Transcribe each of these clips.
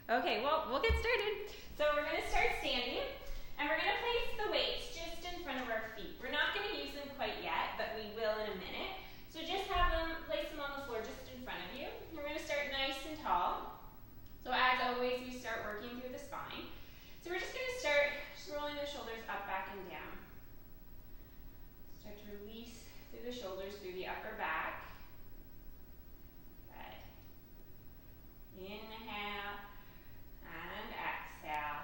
Okay, well, we'll get started. So we're going to start standing, and we're going to place the weights just in front of our feet. We're not going to use them quite yet, but we will in a minute. So just place them on the floor just in front of you. We're going to start nice and tall. So as always, we start working through the spine. So we're just going to start just rolling the shoulders up, back, and down. Start to release through the shoulders, through the upper back. Good. Inhale and exhale.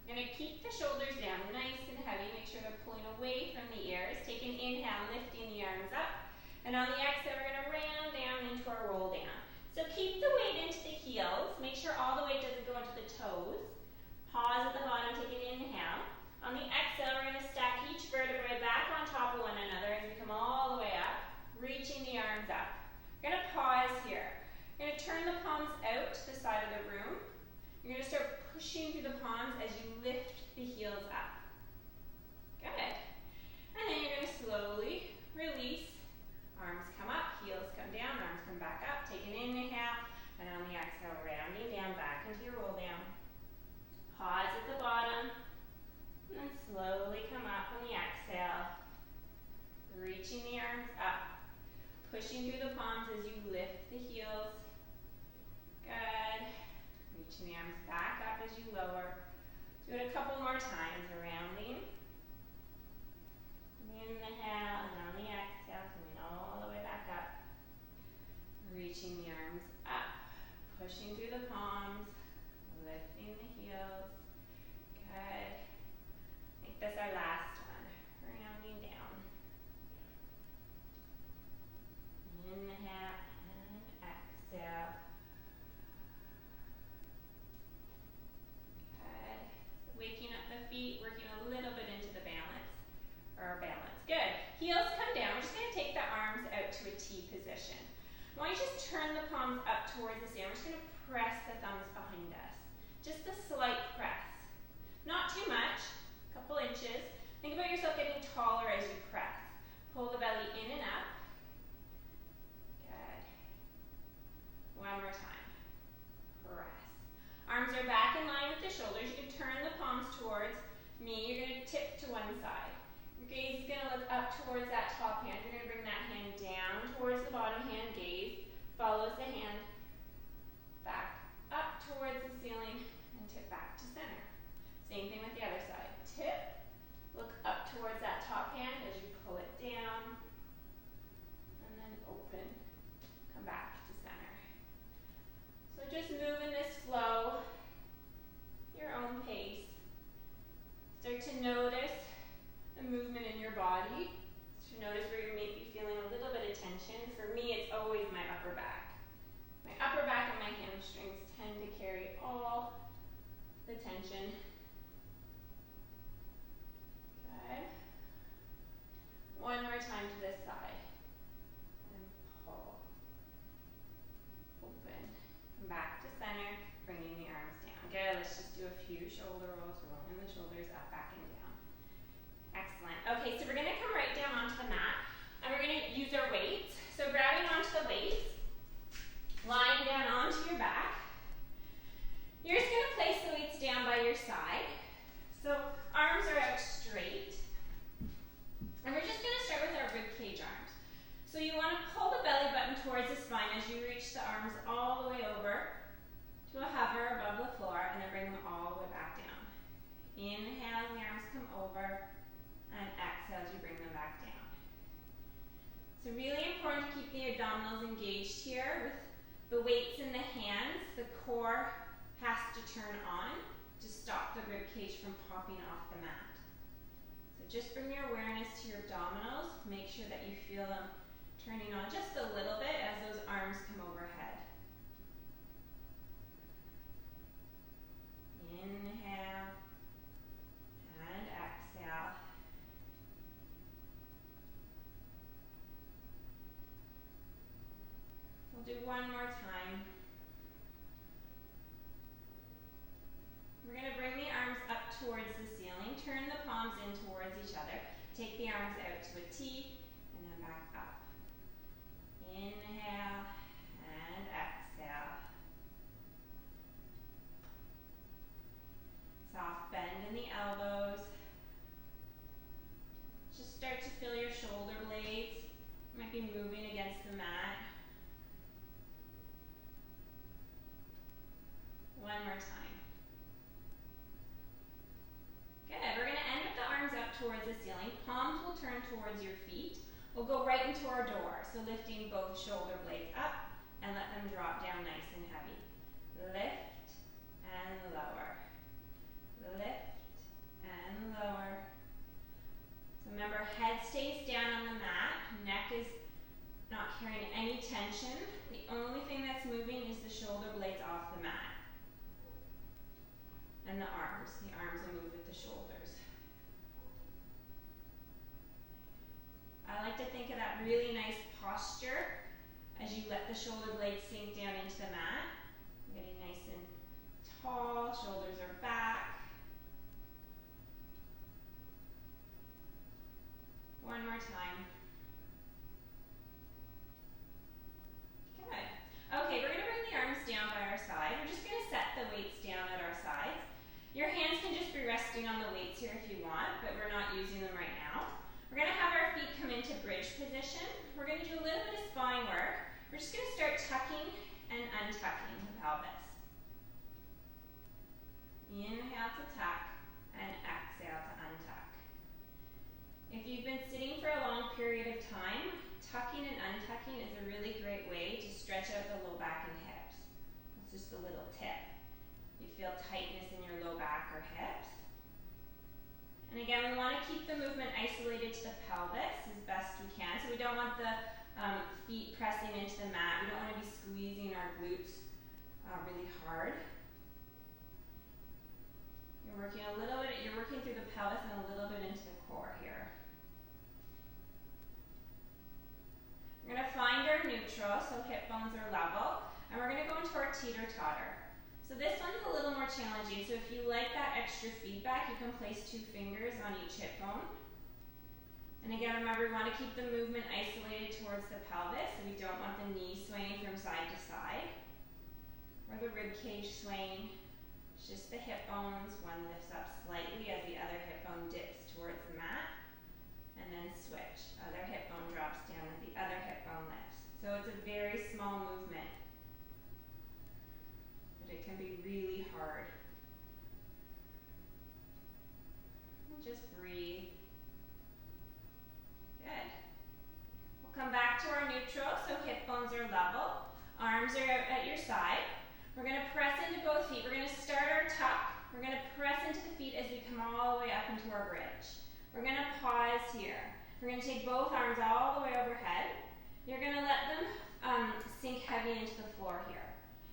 We're going to keep the shoulders down nice and heavy. Make sure they're pulling away from the ears. Take an inhale, lifting the arms up. And on the exhale, we're going to round down into our roll down. So keep the weight into the heels. Make sure all the weight doesn't go into the toes. Pause at the bottom, take an inhale. On the exhale, we're going to stack each vertebrae back on top of one another as we come all the way up, reaching the arms up. We're going to pause here. You're going to turn the palms out to the side of the room. You're going to start pushing through the palms as you lift the heels up. Good. And then you're going to slowly release. Arms come up, heels come down, arms come back up. Take an inhale, and on the exhale, rounding down back into your roll down. Pause at the bottom, and then slowly come up on the exhale. Reaching the arms up. Pushing through the palms as you lift the heels. Good. Reaching the arms back up as you lower. Do it a couple more times, rounding. Inhale, and on the exhale, coming all the way back up. Reaching the arms up. Pushing through the palms. Lifting the heels. Good. Make this our last one. Rounding down. Inhale and exhale. Good. So waking up the feet, working a little bit into the balance, or our balance. Good. Heels come down. We're just going to take the arms out to a T position. Why don't you just turn the palms up towards the ceiling. We're just going to press the thumbs behind us. Just a slight press. Not too much, a couple inches. Think about yourself getting taller as you press. Pull the belly in and up. Good. One more time. Press. Arms are back in line with the shoulders. You can turn the palms towards me. You're going to tip to one side. Your gaze is going to look up towards that top hand. You're going to bring that hand down towards the bottom hand. Gaze follows the hand back up towards the ceiling and tip back to center. Same thing with the other side. Tip, look up towards that top hand as you pull it down, and then open, come back to center. So just move in this flow, your own pace. Start to notice the movement in your body. So notice where you may be feeling a little bit of tension. For me, it's always my upper back. My upper back and my hamstrings tend to carry all the tension. Good. One more time to this side. And pull. Open. Come back to center, bringing the arms down. Good. Let's just do a few shoulder rolls, rolling the shoulders up, back, and down. Excellent. Okay, so we're going to come right down onto the mat, and we're going to use our weights. So grabbing onto the weights, lying down onto your back. You're just going to place the weights down by your side. So arms are out straight. And we're just going to start with our rib cage arms. So you want to pull the belly button towards the spine as you reach the arms all the way over to a hover above the floor, and then bring them all the way back down. Inhale, the arms come over, and exhale as you bring them back down. So really important to keep the abdominals engaged here with the weights in the hands. The core has to turn on to stop the rib cage from popping off the mat. So just bring your awareness to your abdominals. Make sure that you feel them turning on just a little bit as those arms come overhead. Inhale and exhale. We'll do one more time. We're going to bring the arms up towards the ceiling. Turn the palms in towards each other. Take the arms out to a T, and then back up. Inhale and exhale. the ceiling. Palms will turn towards your feet. We'll go right into our door. So lifting both shoulder blades up and let them drop down nice and heavy. Lift and lower. Lift and lower. So remember, head stays down on the mat. Neck is not carrying any tension. The only thing that's moving is the shoulder blades off the mat. And the arms. The arms will move with the shoulders. I like to think of that really nice posture as you let the shoulder blades sink down into the mat. Getting nice and tall, shoulders are back. One more time. Good. Okay, we're going to bring the arms down by our side. We're just going to set the weights down at our sides. Your hands can just be resting on the weights here if you want, but we're not using them right now. We're going to have our feet come into bridge position. We're going to do a little bit of spine work. We're just going to start tucking and untucking the pelvis. Inhale to tuck and exhale to untuck. If you've been sitting for a long period of time, tucking and untucking is a really great way to stretch out the low back and hips. That's just a little tip. You feel tightness in your low back or hips. And again, we want to keep the movement isolated to the pelvis as best we can. So we don't want the feet pressing into the mat. We don't want to be squeezing our glutes really hard. You're working through the pelvis and a little bit into the core here. We're going to find our neutral, so hip bones are level, and we're going to go into our teeter-totter. So this one's a little more challenging, so if you like that extra feedback, you can place 2 fingers on each hip bone. And again, remember, we want to keep the movement isolated towards the pelvis, so we don't want the knee swaying from side to side, or the rib cage swaying. It's just the hip bones. One lifts up slightly as the other hip bone dips towards the mat, and then switch. Other hip bone drops down and the other hip bone lifts. So it's a very small movement, but it can be really hard. And just breathe. Good. We'll come back to our neutral, so hip bones are level. Arms are out at your side. We're going to press into both feet. We're going to start our tuck. We're going to press into the feet as we come all the way up into our bridge. We're going to pause here. We're going to take both arms all the way overhead. You're going to let them sink heavy into the floor here.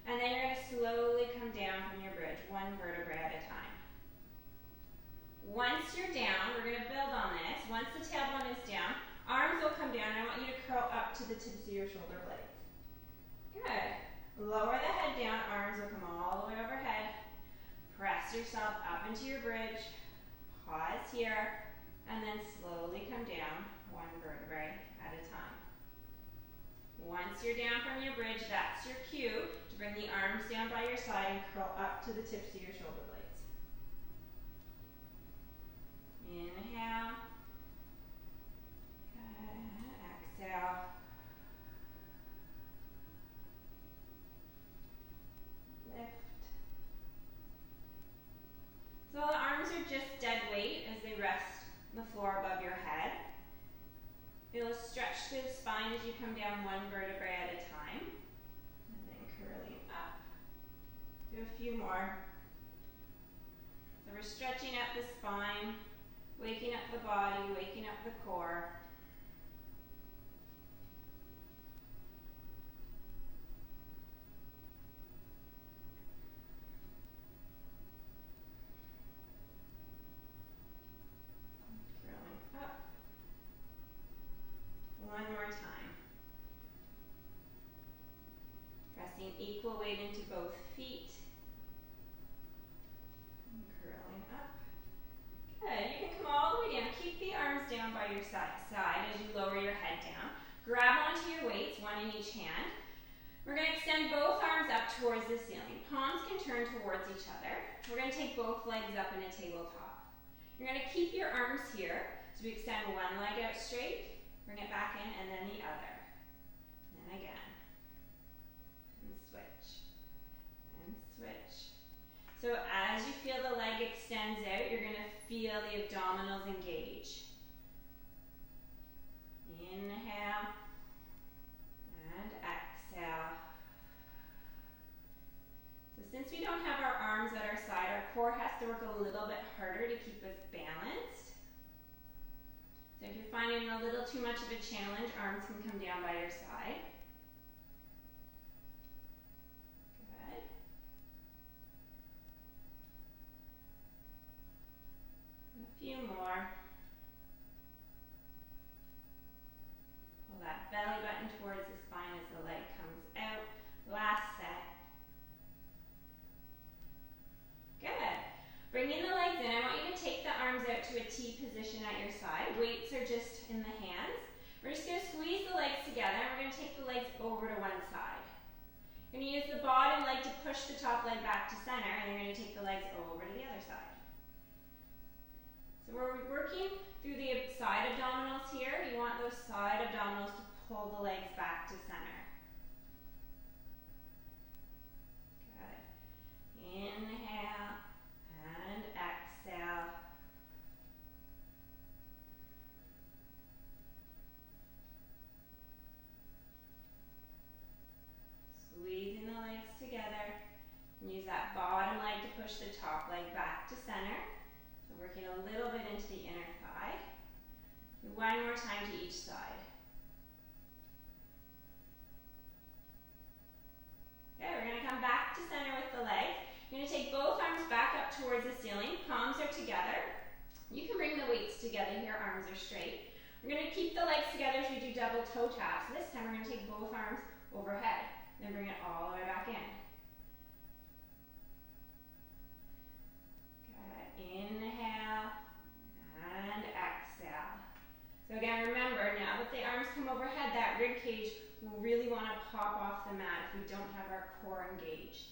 And then you're going to slowly come down from your bridge, 1 vertebrae at a time. Once you're down, we're going to build on this. Once the tailbone is down, arms will come down, and I want you to curl up to the tips of your shoulder blades. Good. Lower the head down, arms will come all the way overhead. Press yourself up into your bridge. Pause here, and then slowly come down, 1 vertebrae at a time. Once you're down from your bridge, that's your cue to bring the arms down by your side and curl up to the tips of your shoulder blades. Inhale. Good. Exhale. Lift. So the arms are just dead weight as they rest on the floor above your head. Feel a stretch through the spine as you come down 1 vertebrae at a time. And then curling up. Do a few more. So we're stretching out the spine, waking up the body, waking up the core. Curling up. 1 more time. Pressing equal weight into both feet. And curling up. Good. You can come all the way down. Keep the arms down by your side as you lower your head down. Grab onto your weights, 1 in each hand. We're going to extend both arms up towards the ceiling. Palms can turn towards each other. We're going to take both legs up in a tabletop. You're going to keep your arms here. So we extend 1 leg out straight, bring it back in, and then the other. And again. And switch. And switch. So as you feel the leg extends out, you're going to feel the abdominals engage. Inhale and exhale. So since we don't have our arms at our side, our core has to work a little bit harder to keep us balanced. So if you're finding a little too much of a challenge, arms can come down by your side. Good. A few more. Pull that belly button towards the spine as the leg comes out. Last set. Good. Bringing the legs in, I want you to take the arms out to a T position at your side. Weights are just in the hands. We're just going to squeeze the legs together and we're going to take the legs over to one side. You're going to use the bottom leg to push the top leg back to center, and you're going to take the legs over to the other side. So we're working through the side abdominals here. You want those side abdominals to pull the legs back to center. Good. Inhale and exhale. Squeezing the legs together. And use that bottom leg to push the top leg back to center. So working a little bit into the inner thigh. One more time to each side. Okay, we're going to come back to center with the legs. You're going to take both arms back up towards the ceiling. Palms are together. You can bring the weights together here. Arms are straight. We're going to keep the legs together as we do double toe taps. This time we're going to take both arms overhead. Then bring it all the way back in. Good. Inhale and exhale. So again, remember, now that the arms come overhead, that rib cage will really want to pop off the mat if we don't have our core engaged.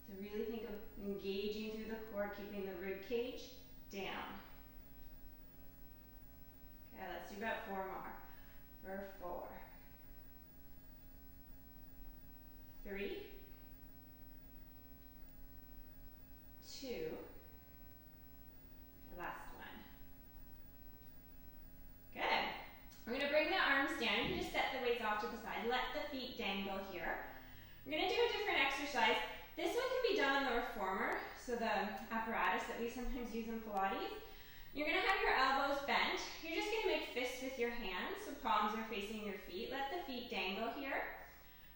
So really think of engaging through the core, keeping the rib cage down. Okay, let's do about 4 more. For 4, 3, 2, last one. Good. We're going to bring the arms down. You can just set the weights off to the side. Let the feet dangle here. We're going to do a different exercise. This one can be done on the reformer, so the apparatus that we sometimes use in Pilates. You're going to have your elbows bent. You're just going to make fists with your hands, so palms are facing your feet. Let the feet dangle here.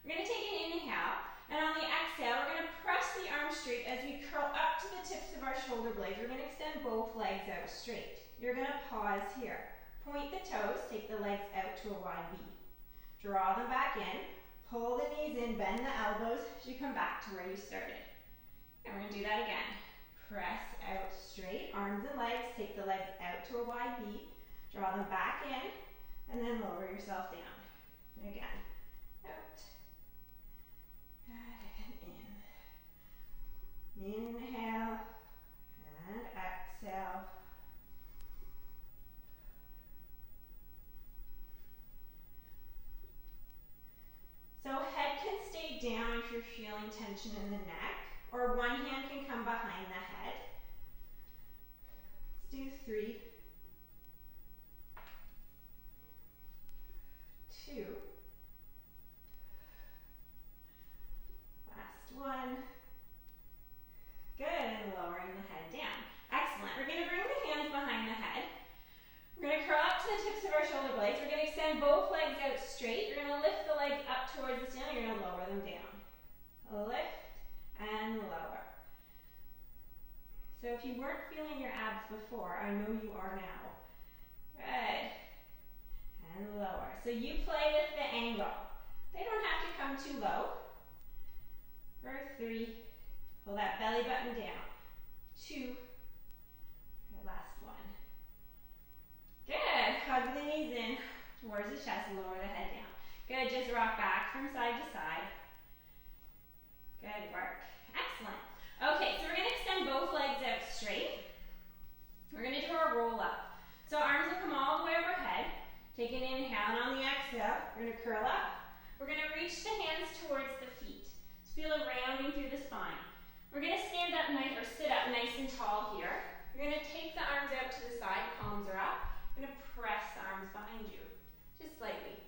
We're going to take an inhale, and on the exhale, we're going to press the arms straight as we curl up to the tips of our shoulder blades. We're going to extend both legs out straight. You're going to pause here. Point the toes, take the legs out to a wide V. Draw them back in, pull the knees in, bend the elbows as you come back to where you started. And we're going to do that again. Press out straight, arms and legs, take the legs out to a wide V, draw them back in, and then lower yourself down. And again, out, and in. Inhale, and exhale. So head can stay down if you're feeling tension in the neck, or one hand can come behind the head. Let's do 3, 2, last one. Good, and lowering the head down. Excellent. We're going to bring the hands behind the head. We're going to curl up to the tips of our shoulder blades. We're going to extend both legs out straight. You're going to lift the legs up towards the ceiling. You're going to lower them down. Lift and lower. So if you weren't feeling your abs before, I know you are now. Good. And lower. So you play with the angle. They don't have to come too low. For 3, pull that belly button down. 2, last one. Good. Hug the knees in towards the chest, lower the head down. Good. Just rock back from side to side. Good work. Excellent. Okay, so we're going to extend both legs out straight. We're going to do our roll up. So arms will come all the way overhead. Take an inhale, and on the exhale, we're going to curl up. We're going to reach the hands towards the feet. Just feel a rounding through the spine. We're going to stand up nice, or sit up nice and tall here. You're going to take the arms out to the side, palms are up. You're going to press the arms behind you, just slightly.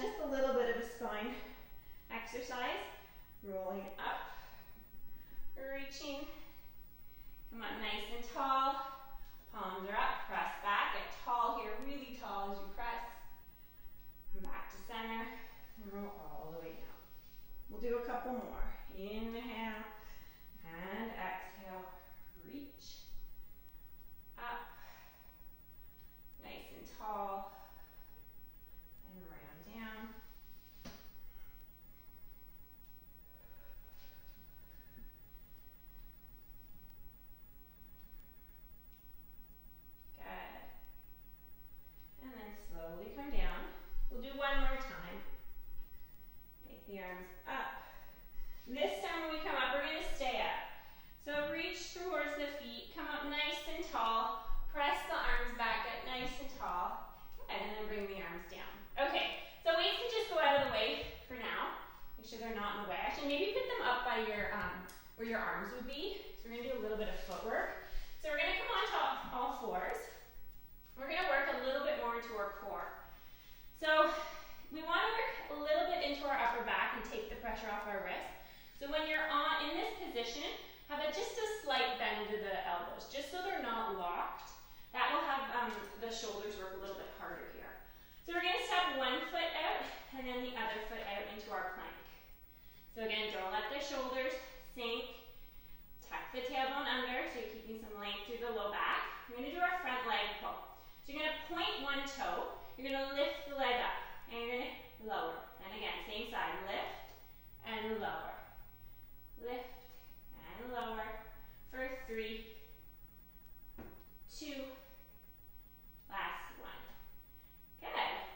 just a little bit of a spine exercise. Rolling up, reaching. Come on, nice and tall. Palms are up, press back. Get tall here, really tall as you press. Come back to center and roll all the way down. We'll do a couple more. Inhale and exhale. Reach up, nice and tall, and round down. Good. And then slowly come down. We'll do one more time. Take the arms up. This time when we come up, we're going to stay up. So reach towards the feet, come up nice and tall, press the arms back, get nice and tall, and then bring the arms down. Okay, so weights can just go out of the way for now. Make sure they're not in the way. Actually, maybe put them up by your, where your arms would be. So we're going to do a little bit of footwork. So we're going to come on top, all fours. We're going to work a little bit more into our core. So we want to work a little bit into our upper back and take the pressure off our wrist. So when you're in this position, have just a slight bend to the elbows, just so they're not locked. That will have the shoulders work a little bit harder here. So we're going to step one foot out and then the other foot out into our plank. So again, don't let the shoulders sink. Tuck the tailbone under so you're keeping some length through the low back. We're going to do our front leg pull. So you're going to point one toe, you're going to lift the leg up, and you're going to lower. And again, same side, lift and lower. Lift and lower for 3, 2, last one. Good.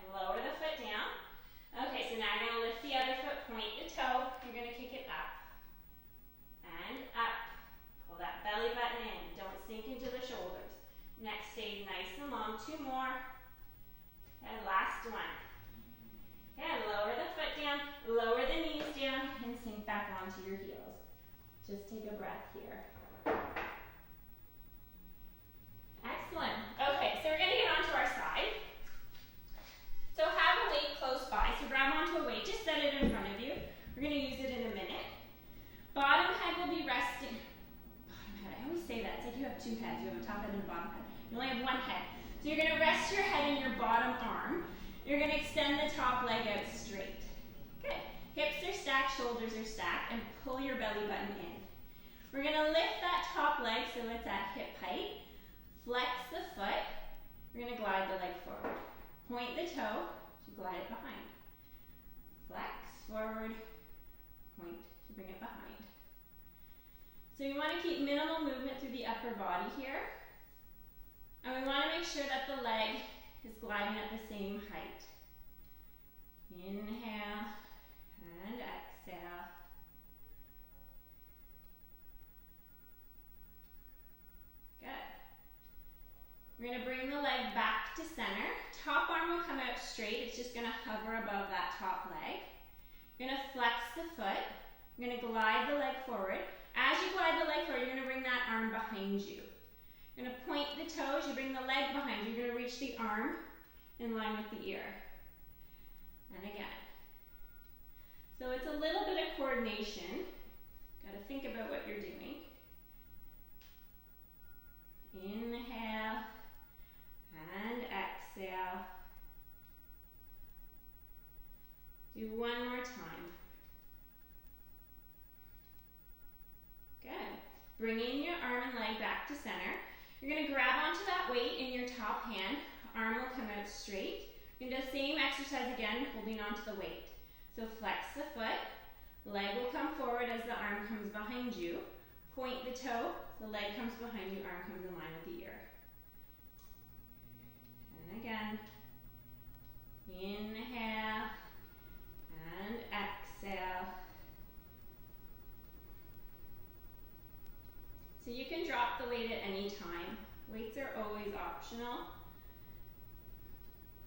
Lower the foot down. Okay, so now you're going to lift the other foot, point the toe, you're going to kick it up. And up. Pull that belly button in. Don't sink into the shoulders. Neck stays nice and long. 2 more. And last one. Okay, lower the foot down, lower the knees down, and sink back onto your heels. Just take a breath here. Excellent. Okay, so we're going to get onto our side. So have a weight close by. So grab onto a weight, just set it in front of you. We're going to use it in a minute. Bottom head will be resting. Bottom head, I always say that. It's like you have 2 heads. You have a top head and a bottom head. You only have 1 head. So you're going to rest your head in your bottom arm. You're going to extend the top leg out straight. Good. Hips are stacked, shoulders are stacked, and pull your belly button in. We're going to lift that top leg so it's at hip height. Flex the foot. We're going to glide the leg forward. Point the toe to glide it behind. Flex forward. Point to bring it behind. So you want to keep minimal movement through the upper body here. And we want to make sure that the leg is gliding at the same height. Inhale and exhale. Good. We're going to bring the leg back to center. Top arm will come out straight. It's just going to hover above that top leg. You're going to flex the foot. You're going to glide the leg forward. As you glide the leg forward, you're going to bring that arm behind you. You're going to point the toes, you bring the leg behind you, you're going to reach the arm in line with the ear. And again. So it's a little bit of coordination. Got to think about what you're doing. Inhale and exhale. Do one more time. Good. Bringing your arm and leg back to center. You're going to grab onto that weight in your top hand. Arm will come out straight. You're going to do the same exercise again, holding onto the weight. So flex the foot. Leg will come forward as the arm comes behind you. Point the toe. The leg comes behind you. Arm comes in line with the ear. And again. Inhale and exhale. So you can drop the weight at any time. Weights are always optional.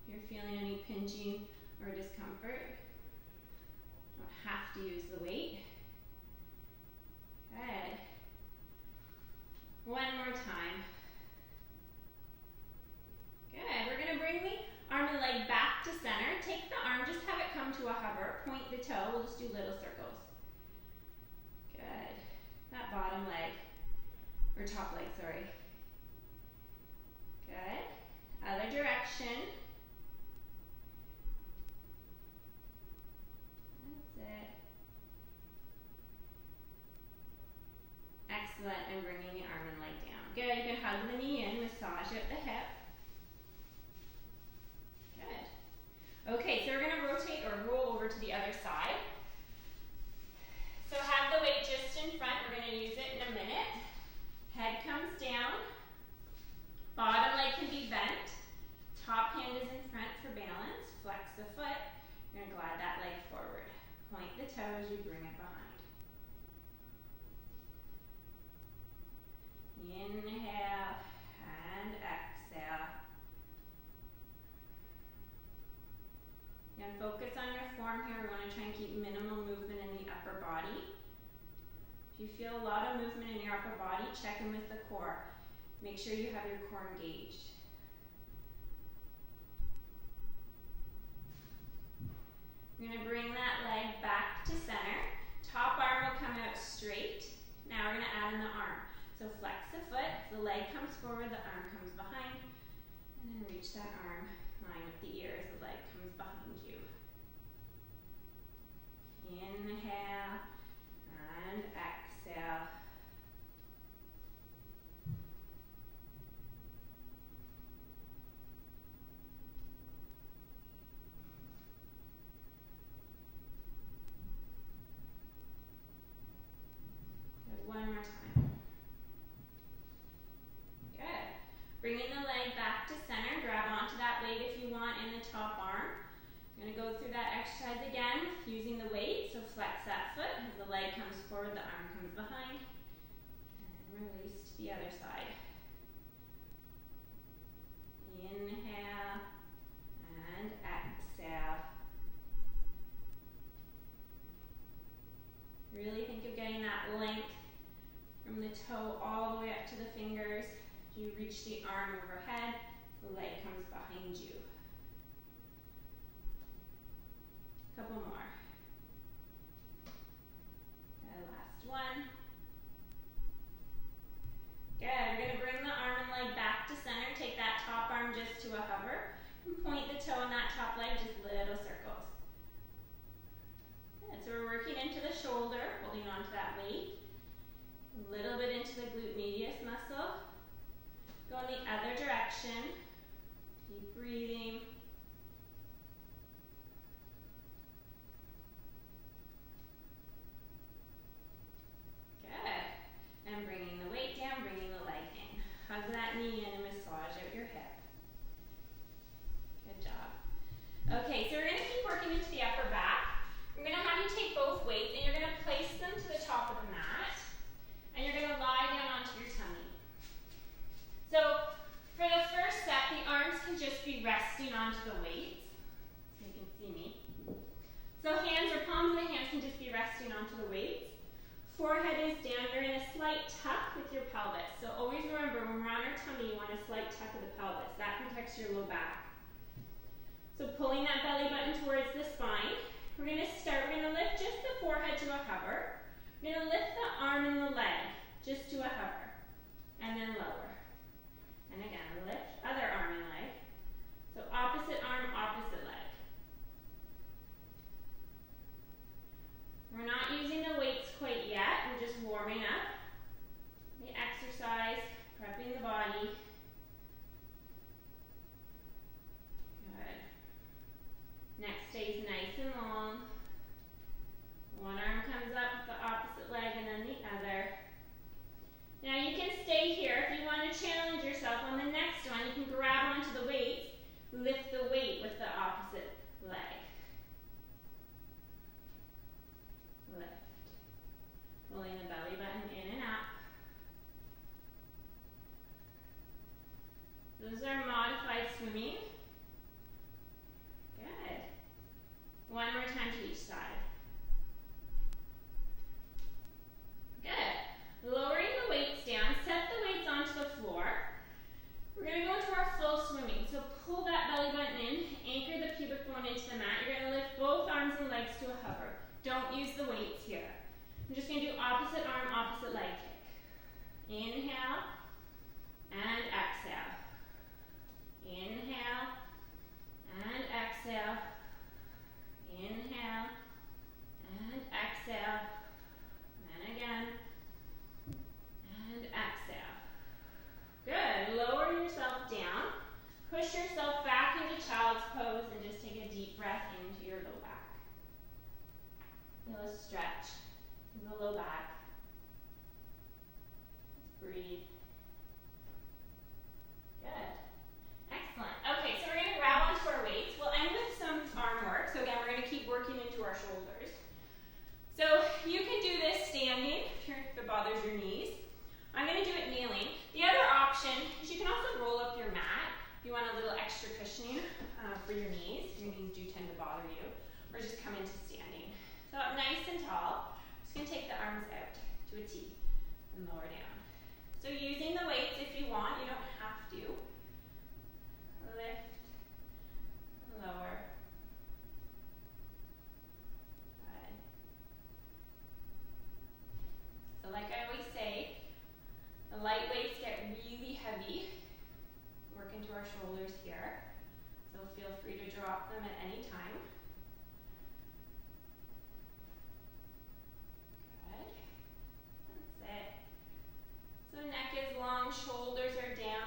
If you're feeling any pinching or discomfort, you don't have to use the weight. Good. One more time. Good. We're going to bring the arm and leg back to center. Take the arm, just have it to a hover. Point the toe. We'll just do little circles. Good. That bottom leg, or top leg, sorry. Good. Other direction. That's it. Excellent. And bringing the arm and leg down. Good. You can hug the knee in, massage at the hip. Good. Okay, so we're going to rotate or roll over to the other side. So have the weight just in front. We're going to use it in a minute. Head comes down. Bottom leg can be bent. Top hand is in front for balance. Flex the foot. You're going to glide that leg forward. Point the toe as you bring it behind. Inhale and exhale. And focus on your form here. We want to try and keep minimal movement in the upper body. If you feel a lot of movement in your upper body, check in with the core. Make sure you have your core engaged. You're going to bring that leg back to center. Top arm will come out straight. Now we're going to add in the arm. So flex the foot, the leg comes forward, the arm comes behind, and then reach that arm line with the ear as the leg comes behind you. Inhale and exhale. Good. One more time. Good. Bringing the leg back to center. Grab onto that weight if you want in the top arm. I'm going to go through that exercise again using the weight. So flex that foot as the leg comes forward, the arm comes behind. And release to the other side. Inhale and exhale. Really think of getting that length from the toe all the way up to the fingers. You reach the arm overhead, the leg comes behind you. Couple more. Okay, last one. Good. We're going to bring the arm and leg back to center. Take that top arm just to a hover. And point the toe on that top leg, just little circles. Good. So we're working into the shoulder, holding on to that weight. A little bit into the glute medius muscle. Go in the other direction. Keep breathing. Good. And bringing the weight down, bringing the leg in. Hug that knee in and massage out your hip. Good job. Okay, so we're going to keep working into the upper back. I'm going to have you take both weights and you're going to place them to the top of the mat. And you're going to lie down onto your tummy. So for the first set, the arms can just be resting onto the weights. So you can see me. So hands or palms of the hands can just be resting onto the weights. Forehead is down. You're in a slight tuck with your pelvis. So always remember, when we're on our tummy, you want a slight tuck of the pelvis. That protects your low back. So pulling that belly button towards the spine. We're going to lift just the forehead to a hover. We're going to lift the arm and the leg just to a hover. And then lower. And again, lift, other arm and leg. So opposite arm, opposite leg. We're not using the weights quite yet. We're just warming up. The exercise, prepping the body. Good. Neck stays nice and long. One arm comes up with the opposite leg and then the other. Now you can stay here. If you want to challenge yourself on the next one, you can grab onto the weights, lift the weight with the opposite leg. Lift. Pulling the belly button in and up. Those are modified swimming. Good. One more time to each side. Good. Lowering the weights down, set the weights onto the floor. We're going to go into our full swimming. So pull that belly button in, anchor the pubic bone into the mat. You're going to lift both arms and I'm just going to do opposite arm, opposite leg kick. Inhale and exhale. Inhale and exhale. Inhale and exhale. And again. And exhale. Good. Lower yourself down. Push yourself back into child's pose and just take a deep breath into your low back. Feel a stretch through the low back. Breathe. Good. Excellent. Okay, so we're going to grab onto our weights. We'll end with some arm work. So again, we're going to keep working into our shoulders. So you can do this standing if it bothers your knees. I'm going to do it kneeling. The other option is you can also roll up your mat if you want a little extra cushioning for your knees. Your knees do tend to bother you. Or just come into standing. So up nice and tall. Just going to take the arms out to a T and lower down. So using the weights if you want, you don't have to. Lift, lower. Good. So like I always say, the light weights get really heavy. Work into our shoulders here. So feel free to drop them at any time. Good. That's it. So neck is long, shoulders are down.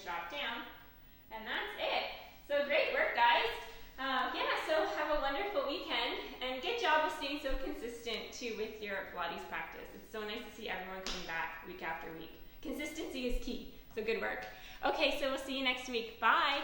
drop down. And that's it. So great work, guys. So have a wonderful weekend, and good job with staying so consistent too with your Pilates practice. It's so nice to see everyone coming back week after week. Consistency is key, so good work. Okay, so we'll see you next week. Bye.